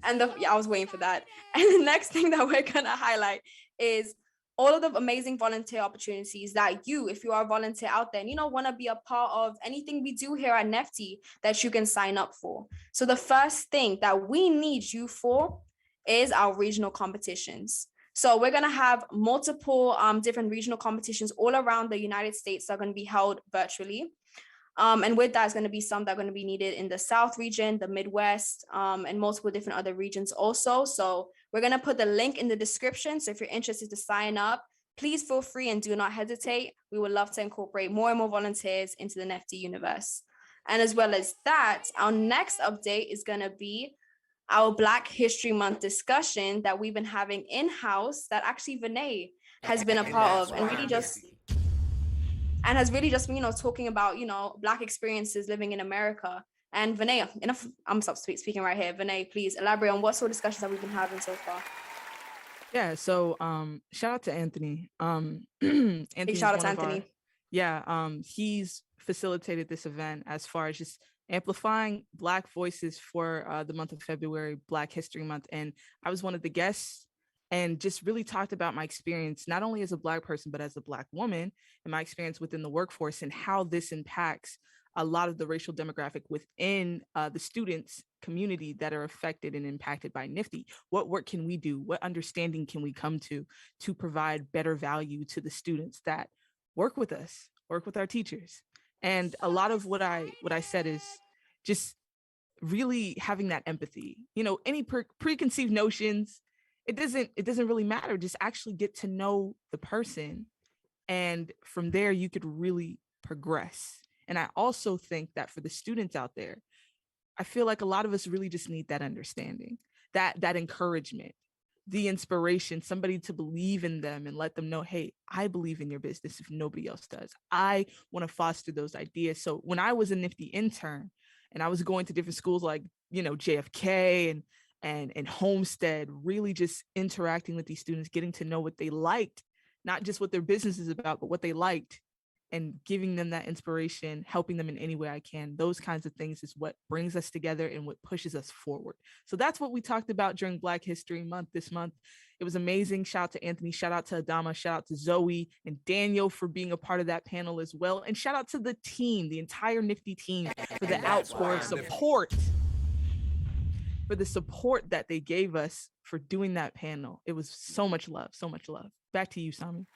Speaker 2: I was waiting for that. And the next thing that we're going to highlight is all of the amazing volunteer opportunities that you, if you are a volunteer out there and want to be a part of anything we do here at Nefty, that you can sign up for. So the first thing that we need you for is our regional competitions. So we're going to have multiple different regional competitions all around the United States that are going to be held virtually. And with that is going to be some that are going to be needed in the South region, the Midwest, and multiple different other regions also. So we're going to put the link in the description. So if you're interested to sign up, please feel free and do not hesitate. We would love to incorporate more and more volunteers into the Nefty universe. And as well as that, our next update is going to be our Black History Month discussion that we've been having in-house that actually Vinay has been a part of and really just... And has really just been, talking about, Black experiences living in America. And Vinay, I'm stop speaking right here. Vinay, please elaborate on what sort of discussions that we've been having so far.
Speaker 1: Yeah, so shout out to Anthony.
Speaker 2: Big shout out to Anthony.
Speaker 1: He's facilitated this event as far as just amplifying Black voices for the month of February, Black History Month. And I was one of the guests, and just really talked about my experience, not only as a Black person, but as a Black woman, and my experience within the workforce and how this impacts a lot of the racial demographic within the students community that are affected and impacted by Nifty. What work can we do? What understanding can we come to provide better value to the students that work with us, work with our teachers? And a lot of what I said is just really having that empathy. Any preconceived notions, it doesn't really matter. Just actually get to know the person. And from there, you could really progress. And I also think that for the students out there, I feel like a lot of us really just need that understanding, that encouragement, the inspiration, somebody to believe in them and let them know, hey, I believe in your business if nobody else does. I want to foster those ideas. So when I was a Nifty intern and I was going to different schools like, JFK and Homestead, really just interacting with these students, getting to know what they liked, not just what their business is about, but what they liked, and giving them that inspiration, helping them in any way I can. Those kinds of things is what brings us together and what pushes us forward. So that's what we talked about during Black History Month this month. It was amazing. Shout out to Anthony, shout out to Adama, shout out to Zoe and Daniel for being a part of that panel as well. And shout out to the team, the entire Nifty team, for the outpour of support. For the support that they gave us for doing that panel. It was so much love, so much love. Back to you, Sami.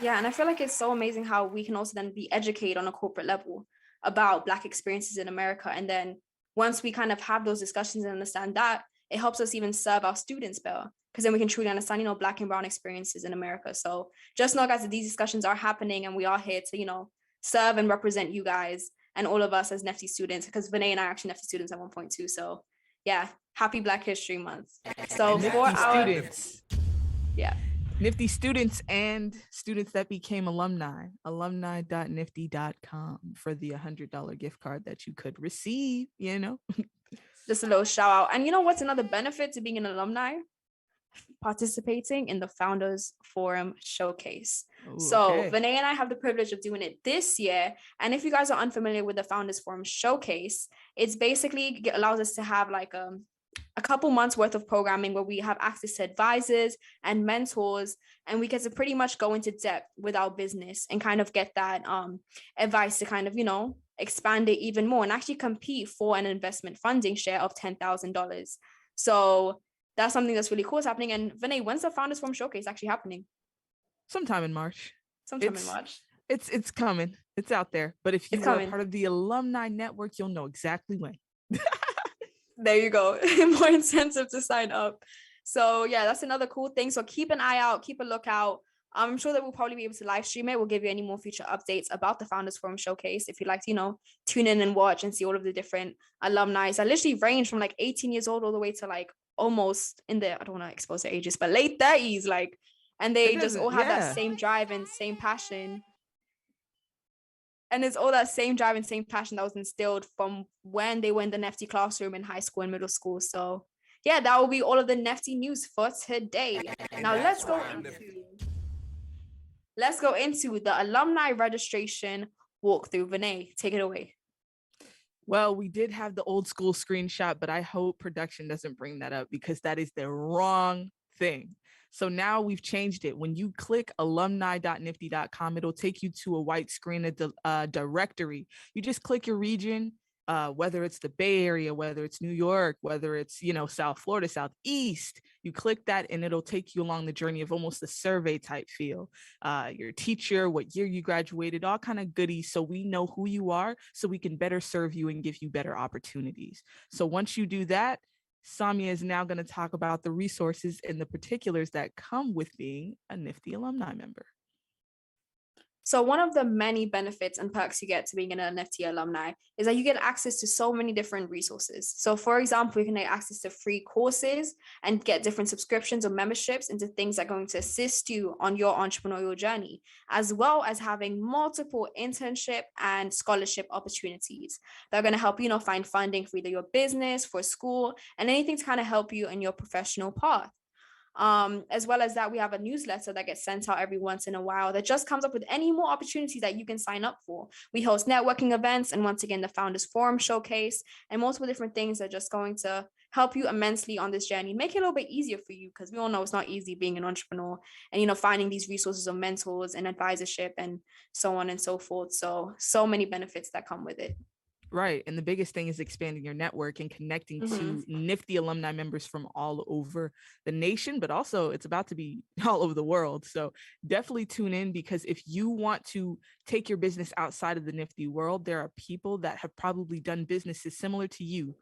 Speaker 2: Yeah, and I feel like it's so amazing how we can also then be educated on a corporate level about Black experiences in America. And then once we kind of have those discussions and understand that, it helps us even serve our students better, because then we can truly understand, Black and brown experiences in America. So just know, guys, that these discussions are happening and we are here to, serve and represent you guys and all of us as Nefty students, because Vinay and I are actually Nefty students at one point too. So yeah, happy Black History Month. So for our students,
Speaker 1: Nifty students and students that became alumni. Alumni.nifty.com for the $100 gift card that you could receive,
Speaker 2: Just a little shout out. And you know what's another benefit to being an alumni? Participating in the Founders Forum Showcase.
Speaker 1: Ooh,
Speaker 2: so
Speaker 1: okay.
Speaker 2: Vinay and I have the privilege of doing it this year. And if you guys are unfamiliar with the Founders Forum Showcase, it's basically allows us to have like a couple months worth of programming where we have access to advisors and mentors, and we get to pretty much go into depth with our business and kind of get that advice to kind of, expand it even more and actually compete for an investment funding share of $10,000. So that's something that's really cool is happening. And Vinay, when's the Founders Forum Showcase actually happening?
Speaker 1: Sometime in March.
Speaker 2: In March.
Speaker 1: It's coming. It's out there. But if you are part of the alumni network, you'll know exactly when.
Speaker 2: There you go. More incentive to sign up. So yeah, that's another cool thing. So keep an eye out, keep a lookout. I'm sure that we'll probably be able to live stream it. We'll give you any more future updates about the Founders Forum Showcase if you'd like to, tune in and watch and see all of the different alumni. I literally range from like 18 years old all the way to like almost in the, I don't want to expose their ages, but late 30s, and they just all have that same drive and same passion. And it's all that same drive and same passion that was instilled from when they were in the Nifty classroom in high school and middle school. So yeah, that will be all of the Nifty news for today. Now let's go into the alumni registration walkthrough. Vinay, take it away.
Speaker 1: Well, we did have the old school screenshot, but I hope production doesn't bring that up because that is the wrong thing. So now we've changed it. When you click alumni.nifty.com, it'll take you to a white screen, a directory. You just click your region, whether it's the Bay Area, whether it's New York, whether it's, South Florida, Southeast. You click that and it'll take you along the journey of almost a survey type feel. Your teacher, what year you graduated, all kind of goodies. So we know who you are, so we can better serve you and give you better opportunities. So once you do that, Samia is now going to talk about the resources and the particulars that come with being a Nifty alumni member.
Speaker 2: So one of the many benefits and perks you get to being an NFT alumni is that you get access to so many different resources. So for example, you can get access to free courses and get different subscriptions or memberships into things that are going to assist you on your entrepreneurial journey, as well as having multiple internship and scholarship opportunities that are going to help you find funding for either your business, for school, and anything to kind of help you in your professional path. As well as that, we have a newsletter that gets sent out every once in a while that just comes up with any more opportunities that you can sign up for. We host networking events and once again, the Founders Forum Showcase and multiple different things that are just going to help you immensely on this journey, make it a little bit easier for you because we all know it's not easy being an entrepreneur and, finding these resources of mentors and advisorship and so on and so forth. So many benefits that come with it.
Speaker 1: Right. And the biggest thing is expanding your network and connecting to Nifty alumni members from all over the nation, but also it's about to be all over the world. So definitely tune in, because if you want to take your business outside of the Nifty world, there are people that have probably done businesses similar to you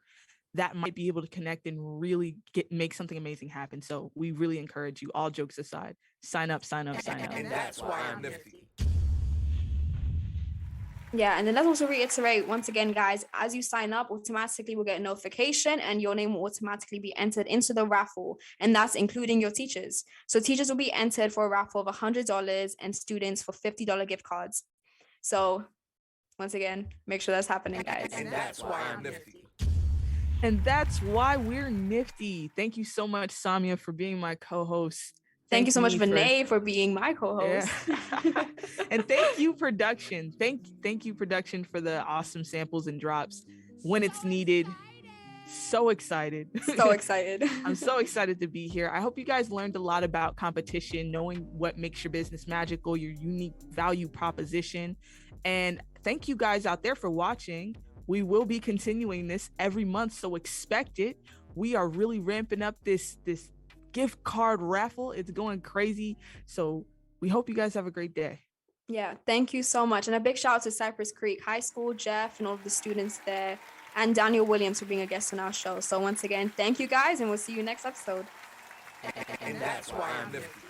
Speaker 1: that might be able to connect and really make something amazing happen. So we really encourage you, all jokes aside, sign up.
Speaker 3: And that's why I'm Nifty.
Speaker 2: Yeah, and then let's also reiterate once again, guys, as you sign up, automatically we'll get a notification and your name will automatically be entered into the raffle, and that's including your teachers. So teachers will be entered for a raffle of $100 and students for $50 gift cards. So once again, make sure that's happening, guys.
Speaker 3: And that's why I'm Nifty.
Speaker 1: And that's why we're Nifty. Thank you so much, Samia, for being my co-host.
Speaker 2: Thank you so much, Vinay, for being my co-host.
Speaker 1: Yeah. And thank you, production. Thank you, production, for the awesome samples and drops when it's needed. So excited.
Speaker 2: So excited.
Speaker 1: I'm so excited to be here. I hope you guys learned a lot about competition, knowing what makes your business magical, your unique value proposition. And thank you guys out there for watching. We will be continuing this every month, so expect it. We are really ramping up this gift card raffle. It's going crazy. So we hope you guys have a great day.
Speaker 2: Yeah, thank you so much. And a big shout out to Cypress Creek High School, Jeff, and all of the students there, and Daniel Williams for being a guest on our show. So once again, thank you guys, and we'll see you next episode.
Speaker 3: And that's why I'm Nifty.